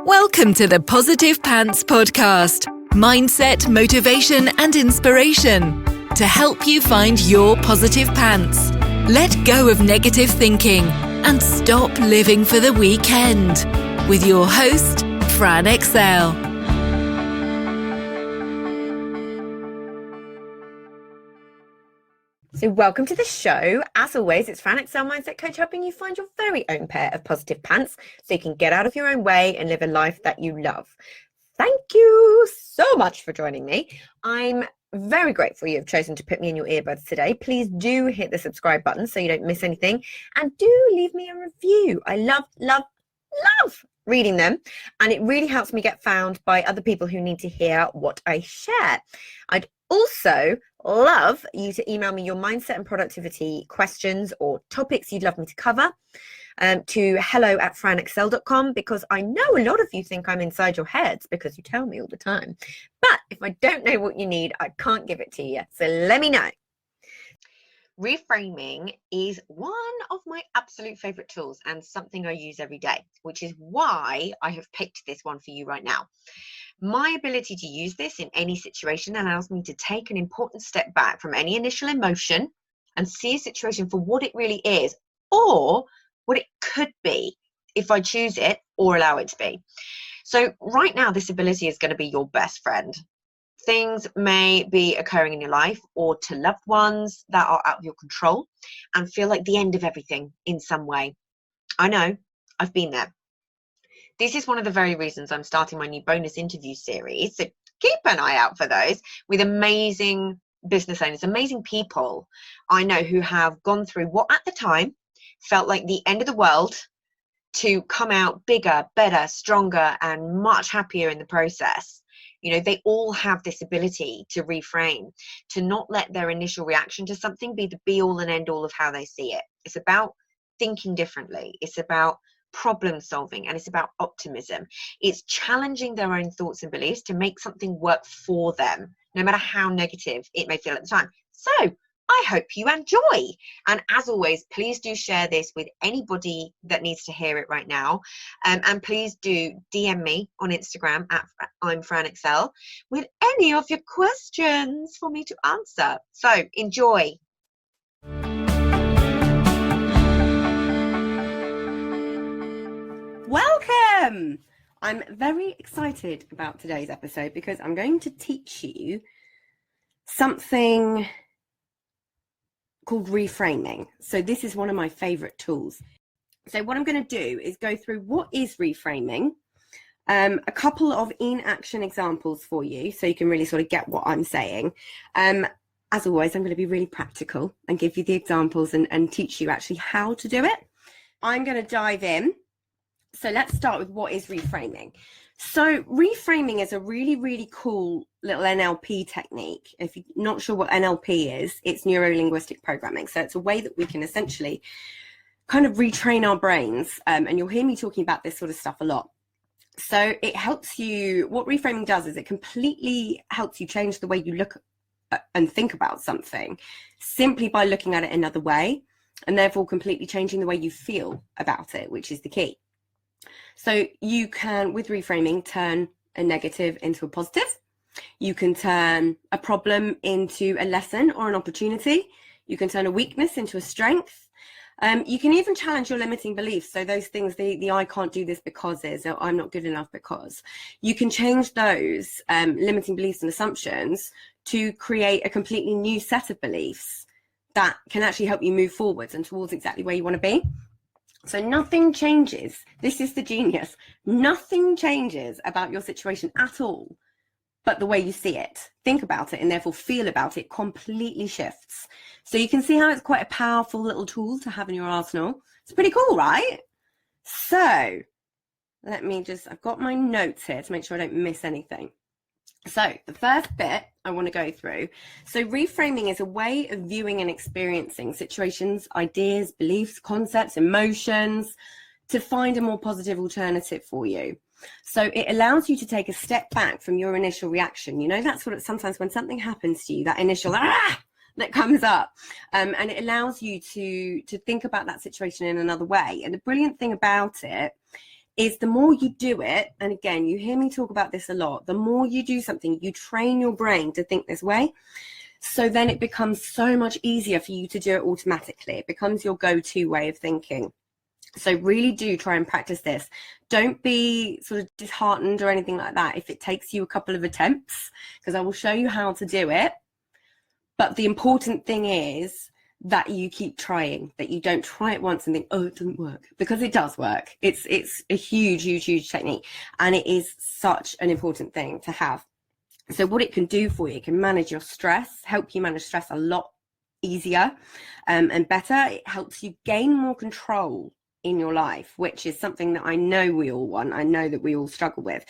Welcome to the Positive Pants Podcast. Mindset, motivation, and inspiration to help you find your positive pants. Let go of negative thinking and stop living for the weekend. With your host, Fran Excel. So welcome to the show. As always, it's Fran Excel Mindset Coach, helping you find your very own pair of positive pants so you can get out of your own way and live a life that you love. Thank you so much for joining me. I'm very grateful you've chosen to put me in your earbuds today. Please do hit the subscribe button so you don't miss anything, and do leave me a review. I love reading them, and it really helps me get found by other people who need to hear what I share. I'd also love you to email me your mindset and productivity questions or topics you'd love me to cover to hello@franexcel.com, because I know a lot of you think I'm inside your heads because you tell me all the time. But if I don't know what you need, I can't give it to you. So let me know. Reframing is one of my absolute favorite tools and something I use every day, which is why I have picked this one for you right now. My ability to use this in any situation allows me to take an important step back from any initial emotion and see a situation for what it really is, or what it could be if I choose it or allow it to be. So right now, this ability is going to be your best friend. Things may be occurring in your life or to loved ones that are out of your control and feel like the end of everything in some way. I know, I've been there. This is one of the very reasons I'm starting my new bonus interview series. So keep an eye out for those with amazing business owners, amazing people I know who have gone through what at the time felt like the end of the world to come out bigger, better, stronger, and much happier in the process. You know, they all have this ability to reframe, to not let their initial reaction to something be the be all and end all of how they see it. It's about thinking differently. It's about problem solving, and it's about optimism. It's challenging their own thoughts and beliefs to make something work for them, no matter how negative it may feel at the time. So I hope you enjoy. And as always, please do share this with anybody that needs to hear it right now. And please do DM me on Instagram at I'm Fran Excel with any of your questions for me to answer. So enjoy. Welcome. I'm very excited about today's episode because I'm going to teach you something called reframing. So this is one of my favorite tools. So what I'm going to do is go through what is reframing, a couple of in-action examples for you so you can really sort of get what I'm saying. As always, I'm going to be really practical and give you the examples and teach you actually how to do it. I'm going to dive in. So let's start with what is reframing. So reframing is a really, really cool little NLP technique. If you're not sure what NLP is, it's neuro-linguistic programming. So it's a way that we can essentially kind of retrain our brains. And you'll hear me talking about this sort of stuff a lot. So it helps you, what reframing does is it completely helps you change the way you look and think about something simply by looking at it another way, and therefore completely changing the way you feel about it, which is the key. So you can, with reframing, turn a negative into a positive. You can turn a problem into a lesson or an opportunity. You can turn a weakness into a strength. You can even challenge your limiting beliefs. So those things, the I can't do this because is, or I'm not good enough because. You can change those limiting beliefs and assumptions to create a completely new set of beliefs that can actually help you move forwards and towards exactly where you want to be. So nothing changes. This is the genius. Nothing changes about your situation at all, but the way you see it, think about it, and therefore feel about it completely shifts. So you can see how it's quite a powerful little tool to have in your arsenal. It's pretty cool, right? So let me just, I've got my notes here to make sure I don't miss anything. So the first bit I want to go through. So reframing is a way of viewing and experiencing situations, ideas, beliefs, concepts, emotions to find a more positive alternative for you. So it allows you to take a step back from your initial reaction. You know, that's what sometimes when something happens to you, that initial that comes up, and it allows you to think about that situation in another way. And the brilliant thing about it is the more you do it, and again, you hear me talk about this a lot, the more you do something, you train your brain to think this way. So then it becomes so much easier for you to do it automatically. It becomes your go-to way of thinking. So really do try and practice this. Don't be sort of disheartened or anything like that if it takes you a couple of attempts, because I will show you how to do it. But the important thing is that you keep trying, that you don't try it once and think, oh, it doesn't work, because it does work. It's a huge technique, and it is such an important thing to have. So what it can do for you, it can manage your stress, help you manage stress a lot easier and better. It helps you gain more control in your life, which is something that I know we all want. I know that we all struggle with.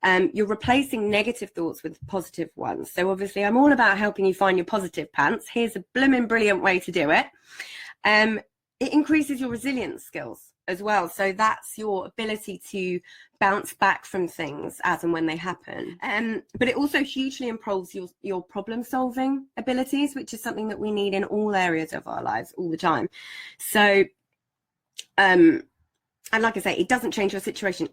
You're replacing negative thoughts with positive ones. So obviously I'm all about helping you find your positive pants. Here's a blooming brilliant way to do it. It increases your resilience skills as well. So that's your ability to bounce back from things as and when they happen. But it also hugely improves your problem solving abilities, which is something that we need in all areas of our lives all the time. So, and like I say, it doesn't change your situation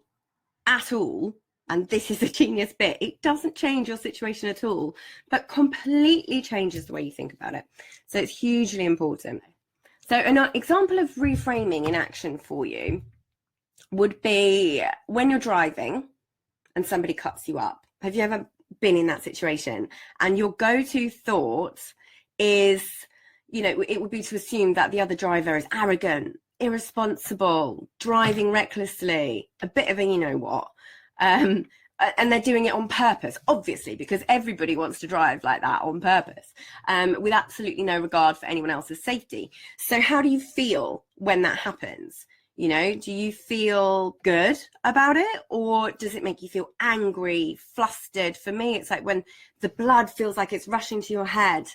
at all. And this is the genius bit. It doesn't change your situation at all, but completely changes the way you think about it. So it's hugely important. So an example of reframing in action for you would be when you're driving and somebody cuts you up. Have you ever been in that situation? And your go-to thought is, you know, it would be to assume that the other driver is arrogant, irresponsible, driving recklessly, a bit of a you know what. And they're doing it on purpose, obviously, because everybody wants to drive like that on purpose, with absolutely no regard for anyone else's safety. So how do you feel when that happens? You know, do you feel good about it, or does it make you feel angry, flustered? For me, it's like when the blood feels like it's rushing to your head,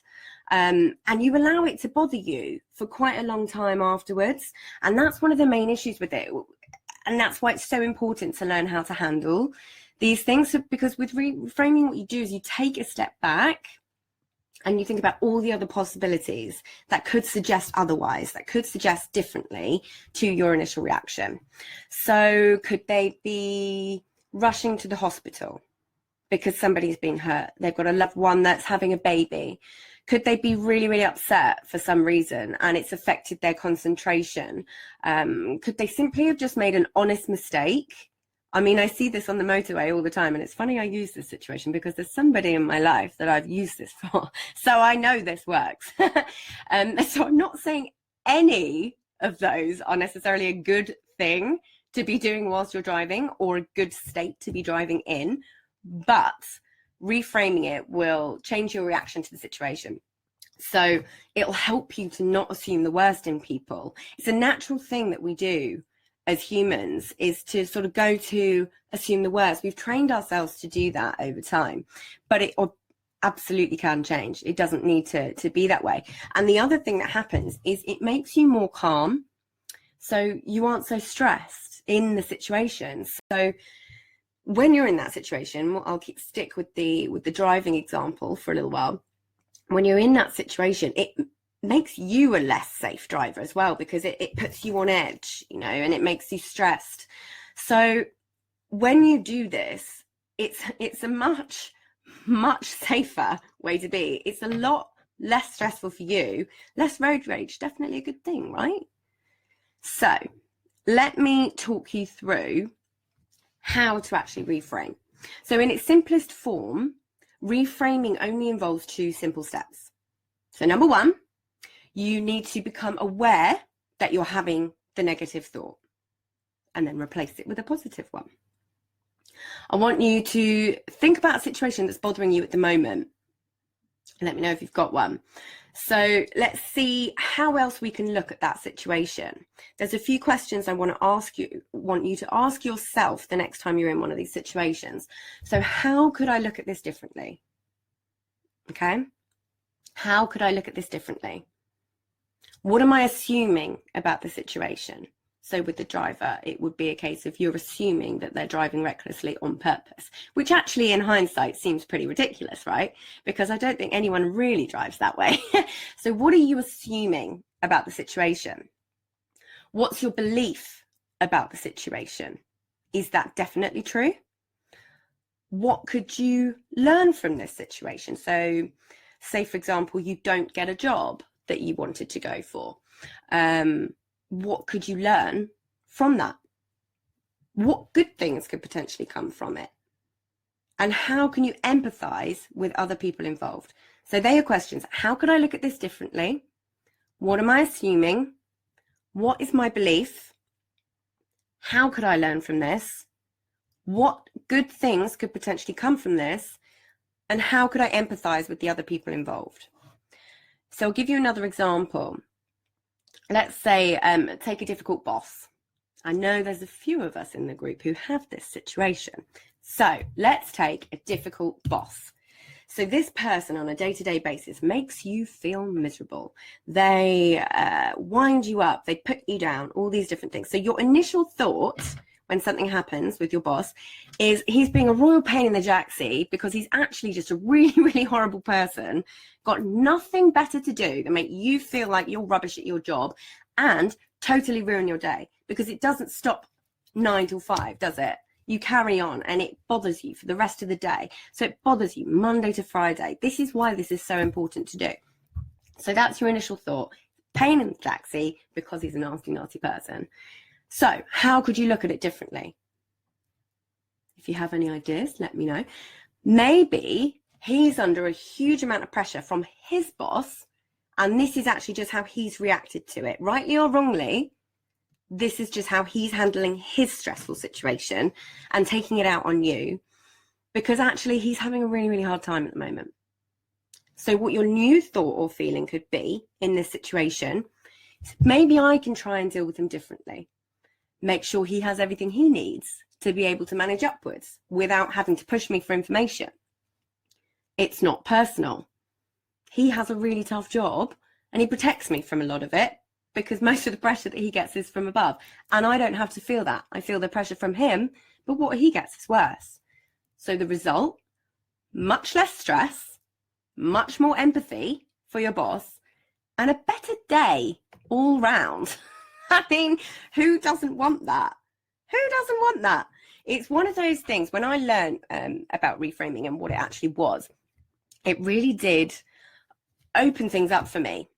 and you allow it to bother you for quite a long time afterwards. And that's one of the main issues with it. And that's why it's so important to learn how to handle these things, because with reframing, what you do is you take a step back and you think about all the other possibilities that could suggest otherwise, that could suggest differently to your initial reaction. So could they be rushing to the hospital because somebody's been hurt? They've got a loved one that's having a baby. Could they be really upset for some reason and it's affected their concentration? Could they simply have just made an honest mistake? I mean, I see this on the motorway all the time, and it's funny I use this situation because there's somebody in my life that I've used this for, so I know this works. So I'm not saying any of those are necessarily a good thing to be doing whilst you're driving or a good state to be driving in, but reframing it will change your reaction to the situation. So it'll help you to not assume the worst in people. It's a natural thing that we do as humans, is to sort of go to assume the worst. We've trained ourselves to do that over time, but it absolutely can change. It doesn't need to be that way. And the other thing that happens is it makes you more calm. So you aren't so stressed in the situation. So when you're in that situation, I'll stick with the driving example for a little while. When you're in that situation, it makes you a less safe driver as well, because it puts you on edge, you know, and it makes you stressed. So when you do this, it's a much safer way to be. It's a lot less stressful for you. Less road rage, definitely a good thing, right? So let me talk you through how to actually reframe. So in its simplest form, reframing only involves two simple steps. So number one, you need to become aware that you're having the negative thought and then replace it with a positive one. I want you to think about a situation that's bothering you at the moment. Let me know if you've got one. So let's see how else we can look at that situation. There's a few questions I want you to ask yourself the next time you're in one of these situations. So how could I look at this differently? Okay. How could I look at this differently? What am I assuming about the situation? So with the driver, it would be a case of you're assuming that they're driving recklessly on purpose, which actually in hindsight seems pretty ridiculous, right? Because I don't think anyone really drives that way. So what are you assuming about the situation? What's your belief about the situation? Is that definitely true? What could you learn from this situation? So say, for example, you don't get a job that you wanted to go for. What could you learn from that? What good things could potentially come from it? And how can you empathize with other people involved? So they are questions. How could I look at this differently? What am I assuming? What is my belief? How could I learn from this? What good things could potentially come from this? And how could I empathize with the other people involved? So I'll give you another example. Let's say, take a difficult boss. I know there's a few of us in the group who have this situation. So let's take a difficult boss. So this person on a day-to-day basis makes you feel miserable. They wind you up, they put you down, all these different things. So your initial thought when something happens with your boss is he's being a royal pain in the jacksie because he's actually just a really, really horrible person, got nothing better to do than make you feel like you're rubbish at your job and totally ruin your day, because it doesn't stop 9 till 5, does it? You carry on and it bothers you for the rest of the day. So it bothers you Monday to Friday. This is why this is so important to do. So that's your initial thought. Pain in the jacksie because he's a nasty, nasty person. So how could you look at it differently? If you have any ideas, let me know. Maybe he's under a huge amount of pressure from his boss, and this is actually just how he's reacted to it, rightly or wrongly. This is just how he's handling his stressful situation and taking it out on you, because actually he's having a really, really hard time at the moment. So what your new thought or feeling could be in this situation is, maybe I can try and deal with him differently. Make sure he has everything he needs to be able to manage upwards without having to push me for information. It's not personal. He has a really tough job and he protects me from a lot of it, because most of the pressure that he gets is from above. And I don't have to feel that. I feel the pressure from him, but what he gets is worse. So the result, much less stress, much more empathy for your boss, and a better day all round. I mean, who doesn't want that? Who doesn't want that? It's one of those things, when I learned about reframing and what it actually was, it really did open things up for me.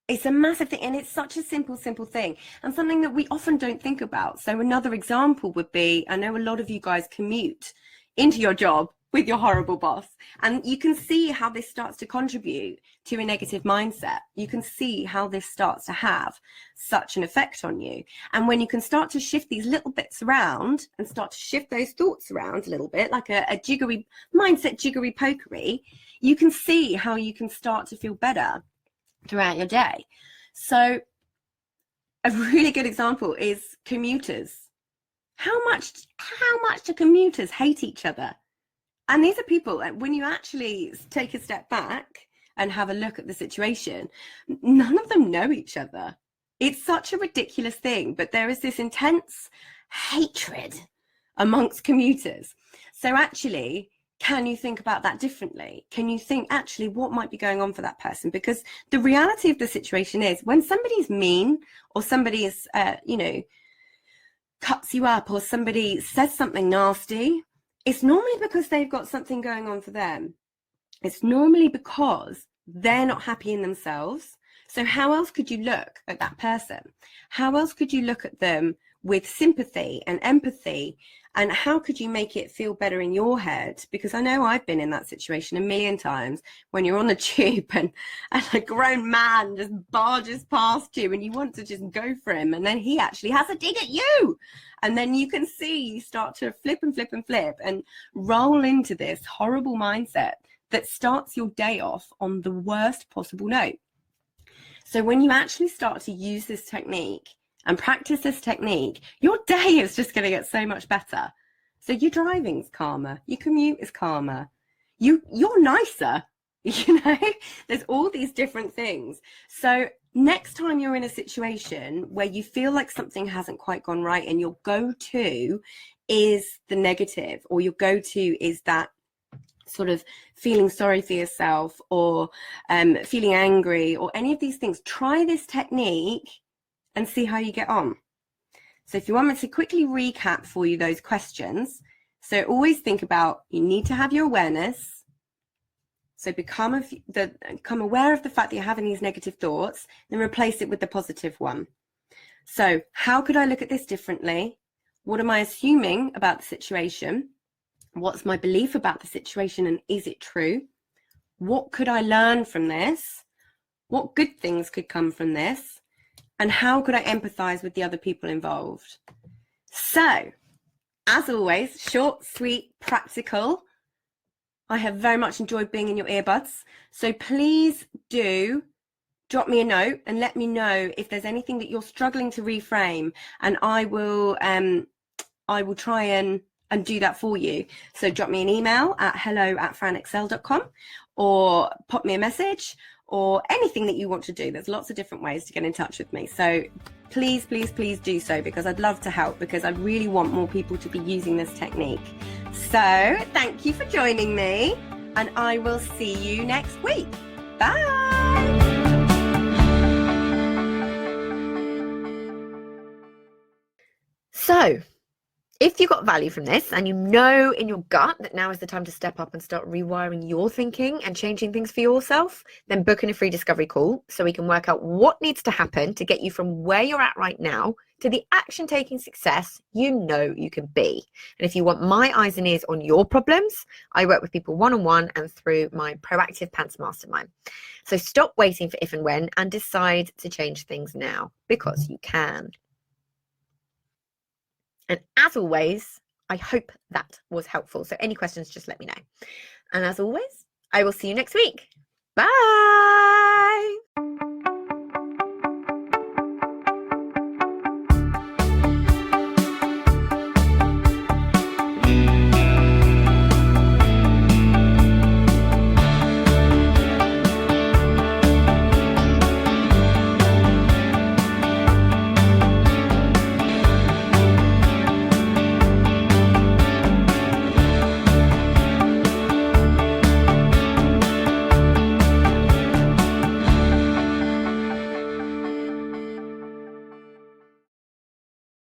It's a massive thing, and it's such a simple thing, and something that we often don't think about. So another example would be, I know a lot of you guys commute into your job with your horrible boss, and you can see how this starts to contribute to a negative mindset. You can see how this starts to have such an effect on you. And when you can start to shift these little bits around and start to shift those thoughts around a little bit, like a jiggery mindset, jiggery pokery, you can see how you can start to feel better throughout your day. So a really good example is commuters. How much do commuters hate each other? And these are people, when you actually take a step back and have a look at the situation, none of them know each other. It's such a ridiculous thing, but there is this intense hatred amongst commuters. So actually, can you think about that differently? Can you think, actually, what might be going on for that person? Because the reality of the situation is, when somebody's mean, or somebody is, cuts you up, or somebody says something nasty, it's normally because they've got something going on for them. It's normally because they're not happy in themselves. So how else could you look at that person? How else could you look at them with sympathy and empathy? And how could you make it feel better in your head? Because I know I've been in that situation a million times, when you're on the tube and a grown man just barges past you and you want to just go for him, and then he actually has a dig at you. And then you can see you start to flip and roll into this horrible mindset that starts your day off on the worst possible note. So when you actually start to use this technique and practice this technique, your day is just going to get so much better. So your driving's calmer, your commute is calmer, you're nicer, there's all these different things. So next time you're in a situation where you feel like something hasn't quite gone right and your go-to is the negative, or your go-to is that sort of feeling sorry for yourself, or feeling angry, or any of these things, try this technique and see how you get on. So if you want me to quickly recap for you those questions, so always think about, you need to have your awareness. So become aware of the fact that you're having these negative thoughts, then replace it with the positive one. So how could I look at this differently? What am I assuming about the situation? What's my belief about the situation, and is it true? What could I learn from this? What good things could come from this? And how could I empathize with the other people involved? So, as always, short, sweet, practical. I have very much enjoyed being in your earbuds. So please do drop me a note and let me know if there's anything that you're struggling to reframe, and I will try and do that for you. So drop me an email at hello@franexcel.com, or pop me a message, or anything that you want to do. There's lots of different ways to get in touch with me. So please, please, please do so, because I'd love to help, because I really want more people to be using this technique. So thank you for joining me, and I will see you next week. Bye. So, if you got value from this, and you know in your gut that now is the time to step up and start rewiring your thinking and changing things for yourself, then book in a free discovery call so we can work out what needs to happen to get you from where you're at right now to the action-taking success you know you can be. And if you want my eyes and ears on your problems, I work with people one-on-one and through my Proactive Pants Mastermind. So stop waiting for if and when, and decide to change things now, because you can. And as always, I hope that was helpful. So any questions, just let me know. And as always, I will see you next week. Bye.